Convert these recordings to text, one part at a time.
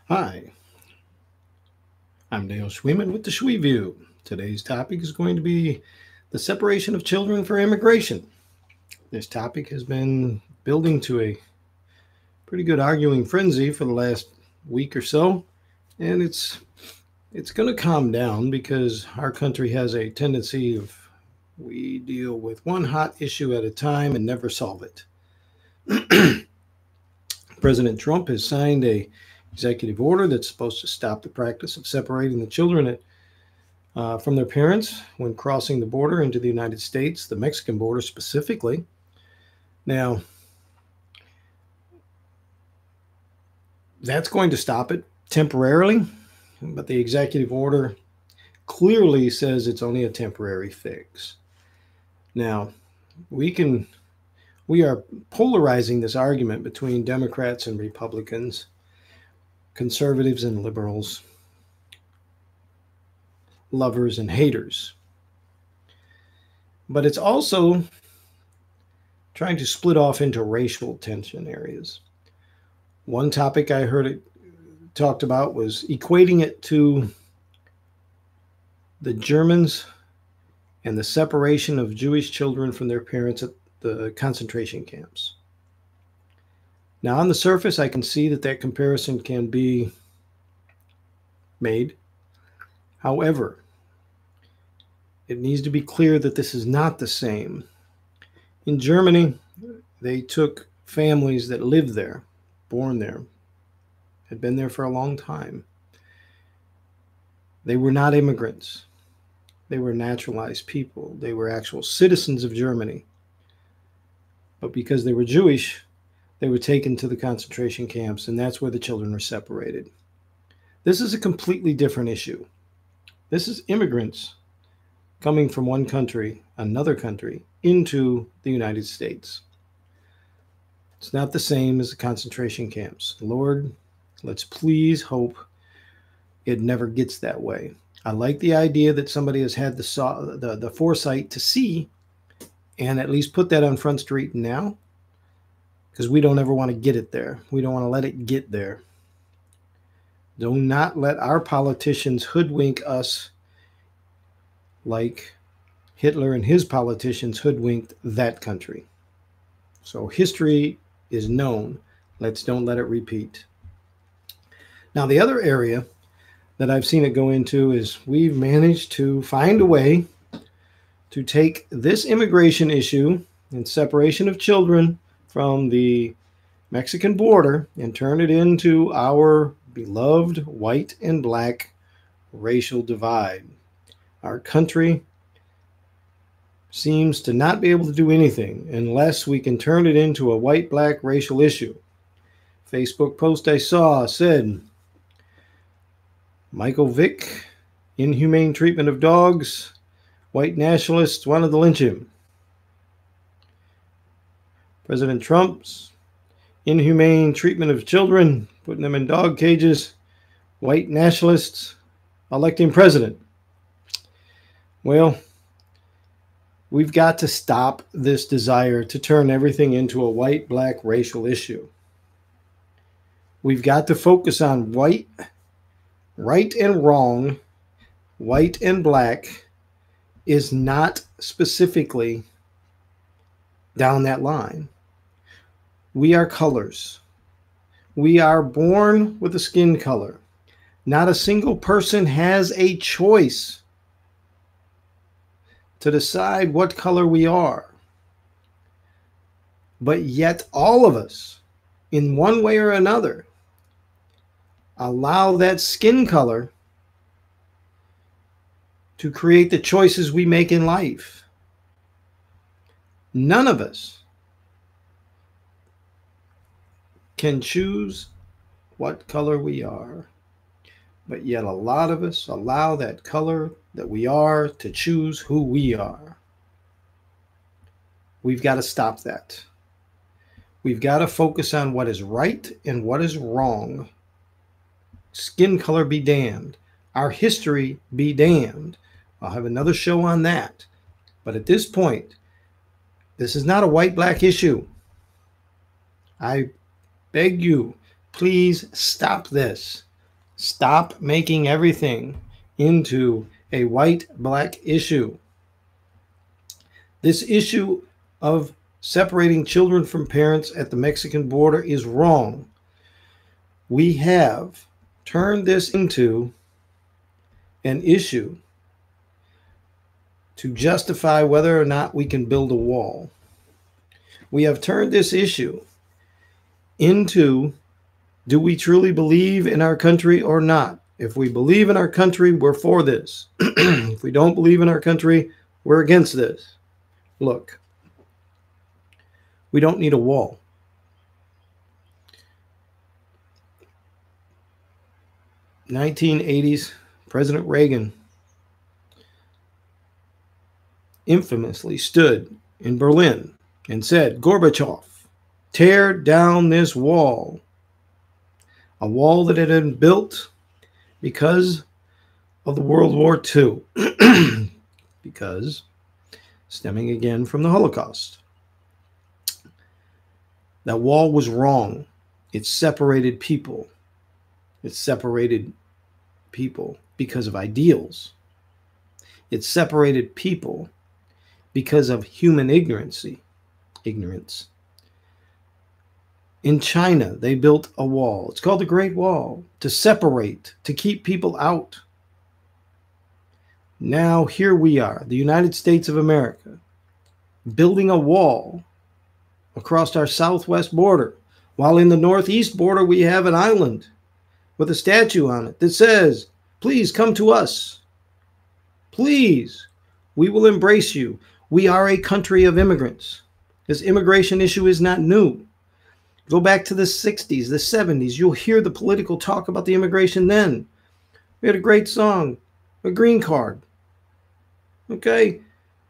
Hi, I'm Dale Schweeman with the Schwee View. Today's topic is going to be the separation of children for immigration. This topic has been building to a pretty good arguing frenzy for the last week or so, and it's going to calm down because our country has a tendency of we deal with one hot issue at a time and never solve it. President Trump has signed a executive order that's supposed to stop the practice of separating the children from their parents when crossing the border into the United States, the Mexican border specifically. Now, that's going to stop it temporarily, but the executive order clearly says it's only a temporary fix. Now, we are polarizing this argument between Democrats and Republicans, conservatives and liberals, lovers and haters. But it's also trying to split off into racial tension areas. One topic I heard it talked about was equating it to the Germans and the separation of Jewish children from their parents at the concentration camps. Now, on the surface, I can see that comparison can be made. However, it needs to be clear that this is not the same. In Germany, they took families that lived there, born there, had been there for a long time. They were not immigrants. They were naturalized people. They were actual citizens of Germany. But because they were Jewish, they were taken to the concentration camps, and that's where the children were separated. This is a completely different issue. This is immigrants coming from one country, another country, into the United States. It's not the same as the concentration camps. Lord, let's please hope it never gets that way. I like the idea that somebody has had the foresight to see and at least put that on Front Street now, because we don't ever want to get it there. We don't want to let it get there. Do not let our politicians hoodwink us like Hitler and his politicians hoodwinked that country. So history is known. Don't let it repeat. Now, the other area that I've seen it go into is we've managed to find a way to take this immigration issue and separation of children from the Mexican border and turn it into our beloved white and black racial divide. Our country seems to not be able to do anything unless we can turn it into a white-black racial issue. Facebook post I saw said, Michael Vick, inhumane treatment of dogs, white nationalists wanted to lynch him. President Trump's inhumane treatment of children, putting them in dog cages, white nationalists elect him president. Well, we've got to stop this desire to turn everything into a white-black racial issue. We've got to focus on right and wrong. White and black is not specifically down that line. We are colors. We are born with a skin color. Not a single person has a choice to decide what color we are. But yet all of us, in one way or another, allow that skin color to create the choices we make in life. None of us can choose what color we are, but yet a lot of us allow that color that we are to choose who we are. We've got to stop that. We've got to focus on what is right and what is wrong. Skin color be damned. Our history be damned. I'll have another show on that. But at this point, this is not a white-black issue. I beg you, please stop this. Stop making everything into a white-black issue. This issue of separating children from parents at the Mexican border is wrong. We have turned this into an issue to justify whether or not we can build a wall. We have turned this issue into, do we truly believe in our country or not? If we believe in our country, we're for this. If we don't believe in our country, we're against this. Look, we don't need a wall. In the 1980s, President Reagan infamously stood in Berlin and said, Gorbachev, tear down this wall. A wall that had been built because of the World War II, because stemming again from the Holocaust. That wall was wrong. It separated people. It separated people because of ideals. It separated people because of human ignorance. In China, they built a wall. It's called the Great Wall, to separate, to keep people out. Now here we are, the United States of America, building a wall across our southwest border, while in the northeast border we have an island with a statue on it that says, please come to us. Please, we will embrace you. We are a country of immigrants. This immigration issue is not new. Go back to the 60s, the 70s. You'll hear the political talk about the immigration then. We had a great song, A Green Card. Okay,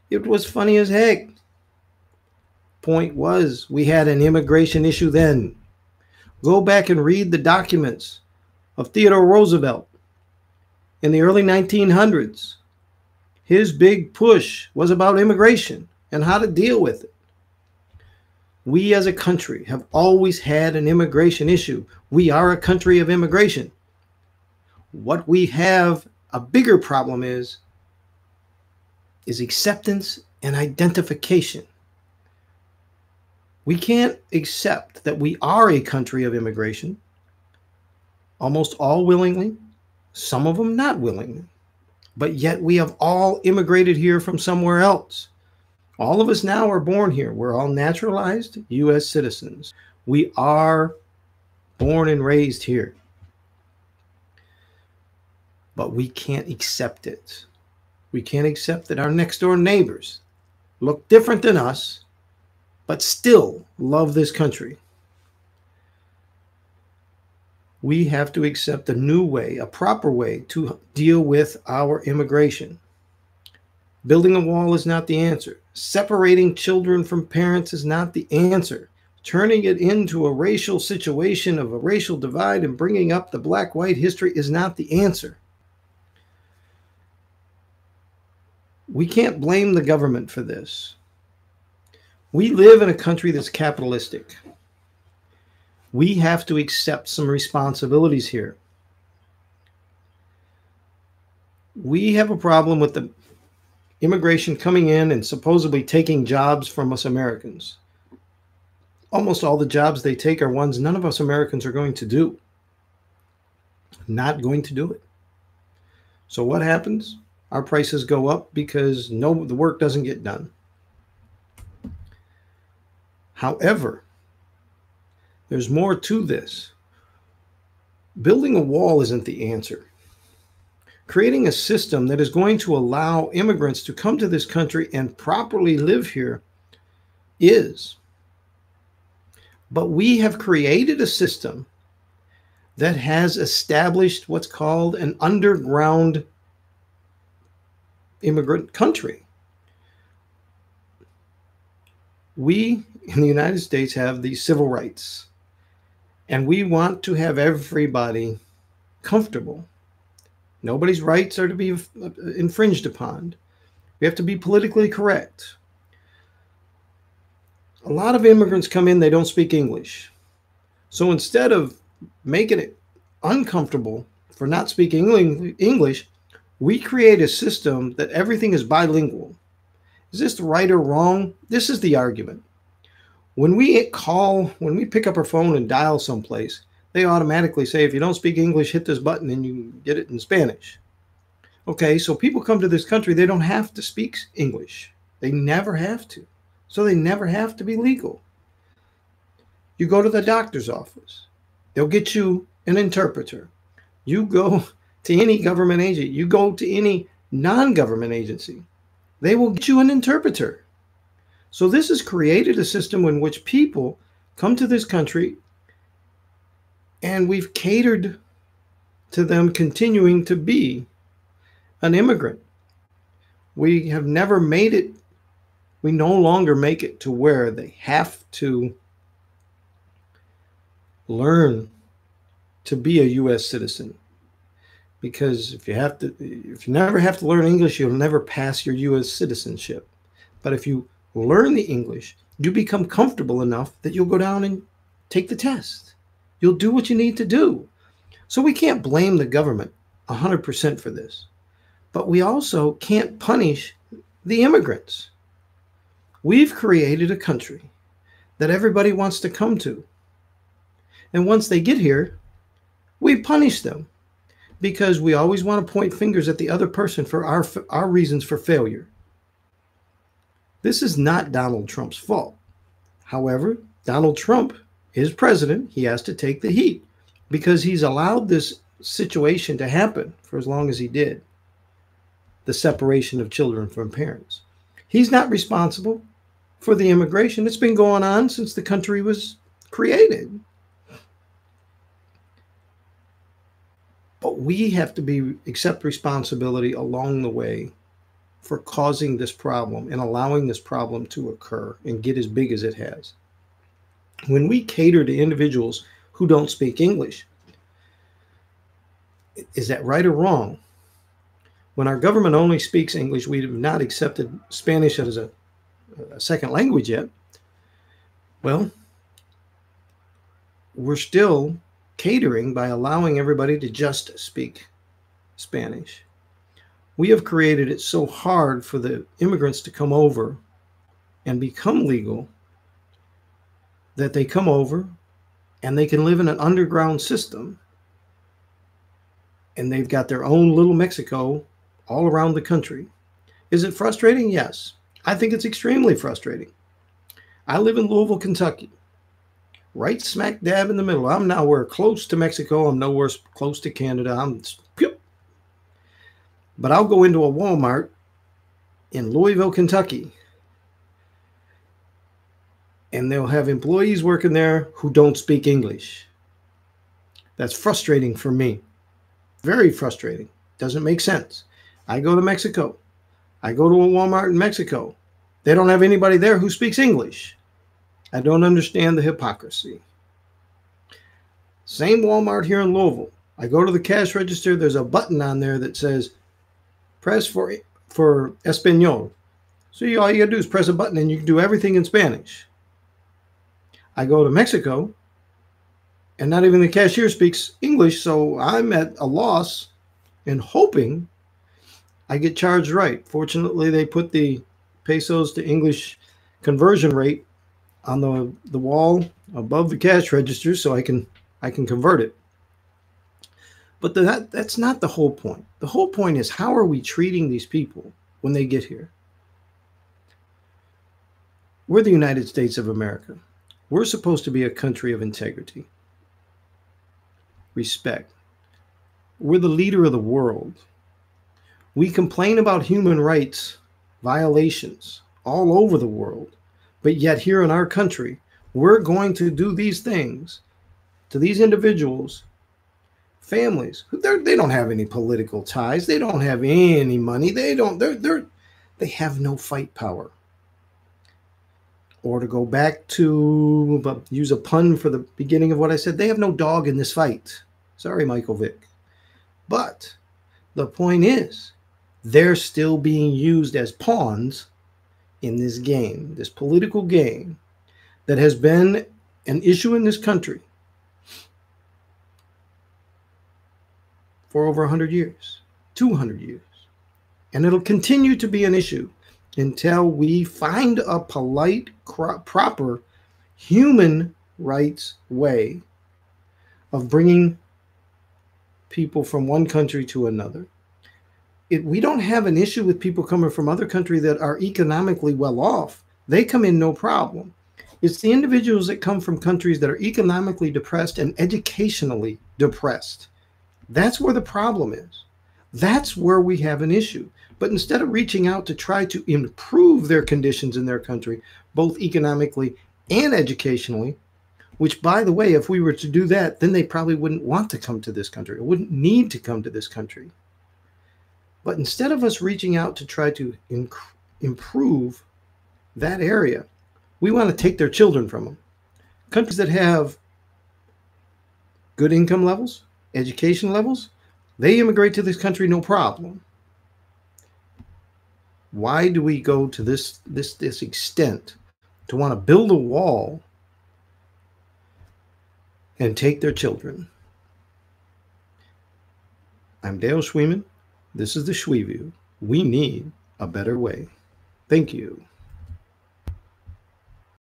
it was funny as heck. Point was, we had an immigration issue then. Go back and read the documents of Theodore Roosevelt in the early 1900s. His big push was about immigration and how to deal with it. We as a country have always had an immigration issue. We are a country of immigration. What we have a bigger problem is acceptance and identification. We can't accept that we are a country of immigration, almost all willingly, some of them not willingly, but yet we have all immigrated here from somewhere else. All of us now are born here. We're all naturalized U.S. citizens. We are born and raised here. But we can't accept it. We can't accept that our next door neighbors look different than us, but still love this country. We have to accept a new way, a proper way to deal with our immigration. Building a wall is not the answer. Separating children from parents is not the answer. Turning it into a racial situation of a racial divide and bringing up the black-white history is not the answer. We can't blame the government for this. We live in a country that's capitalistic. We have to accept some responsibilities here. We have a problem with the immigration coming in and supposedly taking jobs from us Americans. Almost all the jobs they take are ones none of us Americans are going to do. Not going to do it. So what happens? Our prices go up because the work doesn't get done. However, there's more to this. Building a wall isn't the answer. Creating a system that is going to allow immigrants to come to this country and properly live here is. But we have created a system that has established what's called an underground immigrant country. We in the United States have these civil rights, and we want to have everybody comfortable. Nobody's rights are to be infringed upon. We have to be politically correct. A lot of immigrants come in, they don't speak English. So instead of making it uncomfortable for not speaking English, we create a system that everything is bilingual. Is this right or wrong? This is the argument. When we pick up our phone and dial someplace, they automatically say, if you don't speak English, hit this button and you get it in Spanish. Okay, so people come to this country, they don't have to speak English. They never have to. So they never have to be legal. You go to the doctor's office, they'll get you an interpreter. You go to any government agent, you go to any non-government agency, they will get you an interpreter. So this has created a system in which people come to this country and we've catered to them continuing to be an immigrant. We have never made it, we no longer make it to where they have to learn to be a U.S. citizen. Because if you never have to learn English, you'll never pass your U.S. citizenship. But if you learn the English, you become comfortable enough that you'll go down and take the test. You'll do what you need to do. So we can't blame the government 100% for this. But we also can't punish the immigrants. We've created a country that everybody wants to come to. And once they get here, we punish them because we always want to point fingers at the other person for our reasons for failure. This is not Donald Trump's fault. However, Donald Trump is president. He has to take the heat because he's allowed this situation to happen for as long as he did. The separation of children from parents. He's not responsible for the immigration. It's been going on since the country was created. But we have to accept responsibility along the way for causing this problem and allowing this problem to occur and get as big as it has. When we cater to individuals who don't speak English, is that right or wrong? When our government only speaks English, we have not accepted Spanish as a second language yet. Well, we're still catering by allowing everybody to just speak Spanish. We have created it so hard for the immigrants to come over and become legal that they come over and they can live in an underground system and they've got their own little Mexico all around the country. Is it frustrating? Yes. I think it's extremely frustrating. I live in Louisville, Kentucky, right smack dab in the middle. I'm nowhere close to Mexico. I'm nowhere close to Canada. But I'll go into a Walmart in Louisville, Kentucky, and they'll have employees working there who don't speak English. That's frustrating for me. Very frustrating. Doesn't make sense. I go to Mexico. I go to a Walmart in Mexico. They don't have anybody there who speaks English. I don't understand the hypocrisy. Same Walmart here in Louisville. I go to the cash register. There's a button on there that says, press for Espanol. So all you got to do is press a button and you can do everything in Spanish. I go to Mexico and not even the cashier speaks English. So I'm at a loss and hoping I get charged right. Fortunately, they put the pesos to English conversion rate on the wall above the cash register so I can convert it. But that's not the whole point. The whole point is, how are we treating these people when they get here? We're the United States of America. We're supposed to be a country of integrity, respect. We're the leader of the world. We complain about human rights violations all over the world, but yet here in our country, we're going to do these things to these individuals, families. They don't have any political ties. They don't have any money. They have no fight power. Or to go back to use a pun for the beginning of what I said, they have no dog in this fight. Sorry, Michael Vick. But the point is, they're still being used as pawns in this game, this political game that has been an issue in this country for over 100 years, 200 years. And it'll continue to be an issue until we find a polite, proper human rights way of bringing people from one country to another. We don't have an issue with people coming from other countries that are economically well off. They come in no problem. It's the individuals that come from countries that are economically depressed and educationally depressed. That's where the problem is. That's where we have an issue. But instead of reaching out to try to improve their conditions in their country, both economically and educationally, which, by the way, if we were to do that, then they probably wouldn't want to come to this country or wouldn't need to come to this country. But instead of us reaching out to try to improve that area, we want to take their children from them. Countries that have good income levels, education levels, they immigrate to this country no problem. Why do we go to this extent to want to build a wall and take their children? I'm Dale Schweeman. This is the Schwee View. We need a better way. Thank you.